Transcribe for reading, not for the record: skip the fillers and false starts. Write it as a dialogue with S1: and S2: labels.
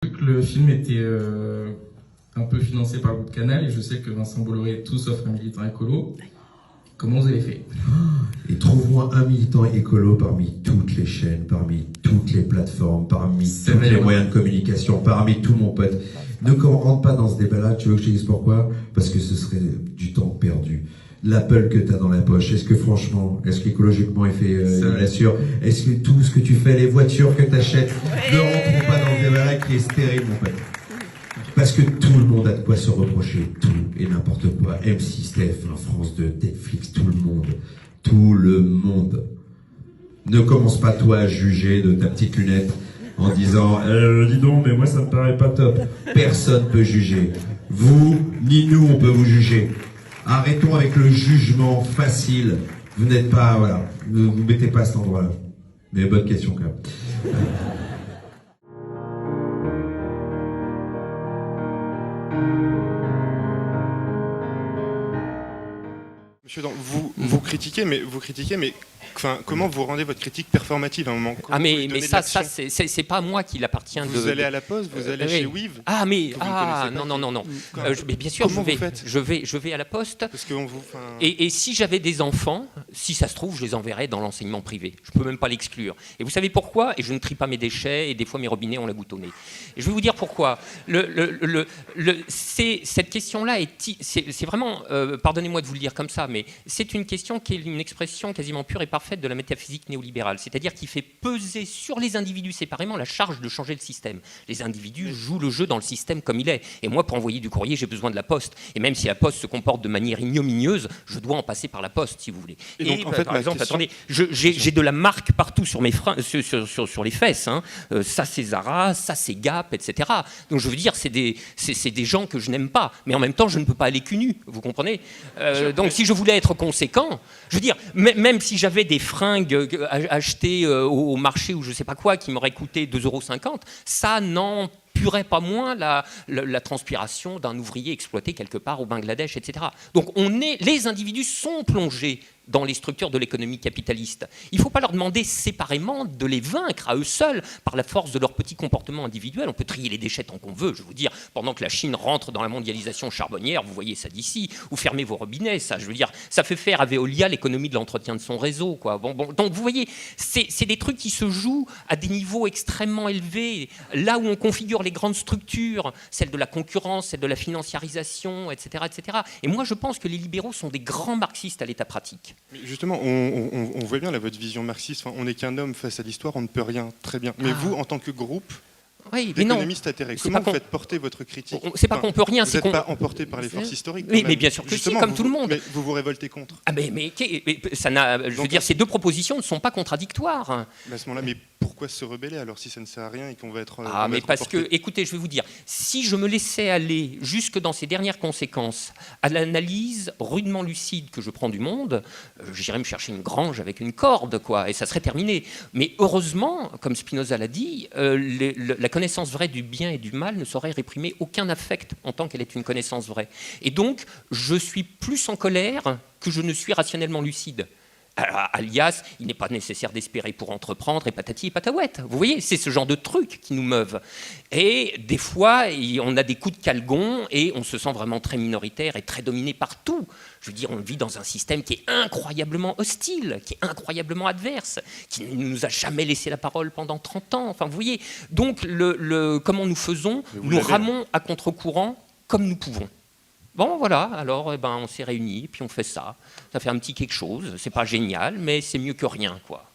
S1: Le film était un peu financé par le groupe Canal et je sais que Vincent Bolloré est tout sauf un militant écolo. Comment vous avez fait?
S2: Et trouve-moi un militant écolo parmi toutes les chaînes, parmi toutes les plateformes, parmi tous les moyens de communication, parmi tout mon pote. Ne rentre pas dans ce débat-là, tu veux que je te dise pourquoi? Parce que ce serait du temps perdu. L'Apple que tu as dans la poche, est-ce que franchement, est-ce qu'écologiquement il fait il assure? Est-ce que tout ce que tu fais, les voitures que tu achètes, ne rentrons pas dans ce débat-là qui est stérile, mon pote? Parce que tout le monde a de quoi se reprocher, tout et n'importe quoi. M6, TF1, France 2, Netflix, tout le monde. Ne commence pas toi à juger de ta petite lunette en disant dis donc, mais moi ça me paraît pas top. Personne peut juger. Vous, ni nous, on peut vous juger. Arrêtons avec le jugement facile. Vous n'êtes pas, voilà, ne vous mettez pas à cet endroit-là. Mais bonne question quand même.
S3: Monsieur, vous critiquez, mais enfin, comment vous rendez votre critique performative à un moment?
S4: Ah mais ça c'est pas moi qui l'appartient.
S3: Vous allez à la Poste, vous allez chez Wiv.
S4: Ah mais non. Mais bien sûr je vais à la Poste.
S3: Parce que
S4: et si j'avais des enfants, si ça se trouve, je les enverrais dans l'enseignement privé. Je peux même pas l'exclure. Et vous savez pourquoi? Et je ne trie pas mes déchets et des fois mes robinets ont la goutte au nez. Et je vais vous dire pourquoi. Cette question-là c'est vraiment, pardonnez-moi de vous le dire comme ça, mais c'est une question qui est une expression quasiment pure et parfaite de la métaphysique néolibérale, c'est-à-dire qui fait peser sur les individus séparément la charge de changer le système. Les individus jouent le jeu dans le système comme il est. Et moi, pour envoyer du courrier, j'ai besoin de la Poste. Et même si la Poste se comporte de manière ignominieuse, je dois en passer par la Poste, si vous voulez. Et donc, en fait, par exemple, attendez, j'ai de la marque partout sur mes freins, sur les fesses. Hein. Ça, c'est Zara, ça, c'est Gap, etc. Donc, je veux dire, c'est des gens que je n'aime pas. Mais en même temps, je ne peux pas aller cul nu, vous comprenez? Donc, si je voulais être conséquent, je veux dire, même si j'avais des fringues achetées au marché ou je ne sais pas quoi qui m'auraient coûté 2,50 €, ça n'empurerait pas moins la transpiration d'un ouvrier exploité quelque part au Bangladesh, etc. Donc les individus sont plongés dans les structures de l'économie capitaliste. Il ne faut pas leur demander séparément de les vaincre à eux seuls par la force de leur petit comportement individuel. On peut trier les déchets tant qu'on veut, je veux vous dire, pendant que la Chine rentre dans la mondialisation charbonnière, vous voyez ça d'ici, ou fermez vos robinets, ça, je veux dire, ça fait faire à Veolia l'économie de l'entretien de son réseau, quoi. Donc vous voyez, c'est des trucs qui se jouent à des niveaux extrêmement élevés, là où on configure les grandes structures, celle de la concurrence, celle de la financiarisation, etc., etc. Et moi, je pense que les libéraux sont des grands marxistes à l'état pratique.
S3: Mais justement, on voit bien votre vision marxiste. Enfin, on n'est qu'un homme face à l'histoire, on ne peut rien. Très bien. Mais vous, en tant que groupe, d'économistes atterrés, comment vous faites porter votre critique?
S4: C'est pas qu'on peut rien,
S3: c'est qu'on... Vous n'êtes pas emporté par les forces historiques.
S4: Oui, mais bien sûr que si, comme tout le monde.
S3: Mais vous vous révoltez contre.
S4: Ah mais ça n'a. Je veux dire, ces deux propositions ne sont pas contradictoires.
S3: Mais à ce moment-là, mais pourquoi se rebeller alors si ça ne sert à rien et qu'on va être...
S4: mais parce que, écoutez, je vais vous dire, si je me laissais aller jusque dans ces dernières conséquences à l'analyse rudement lucide que je prends du monde, j'irais me chercher une grange avec une corde, quoi, et ça serait terminé. Mais heureusement, comme Spinoza l'a dit, la connaissance vraie du bien et du mal ne saurait réprimer aucun affect en tant qu'elle est une connaissance vraie. Et donc, je suis plus en colère que je ne suis rationnellement lucide. Alias, il n'est pas nécessaire d'espérer pour entreprendre et patati et patahouette. Vous voyez, c'est ce genre de trucs qui nous meuvent. Et des fois, on a des coups de calgon et on se sent vraiment très minoritaire et très dominé par tout. Je veux dire, on vit dans un système qui est incroyablement hostile, qui est incroyablement adverse, qui ne nous a jamais laissé la parole pendant 30 ans. Enfin, vous voyez, donc comment nous faisons? Nous ramons à contre-courant comme nous pouvons. Bon, voilà, alors on s'est réunis, puis on fait ça. Ça fait un petit quelque chose, c'est pas génial, mais c'est mieux que rien, quoi.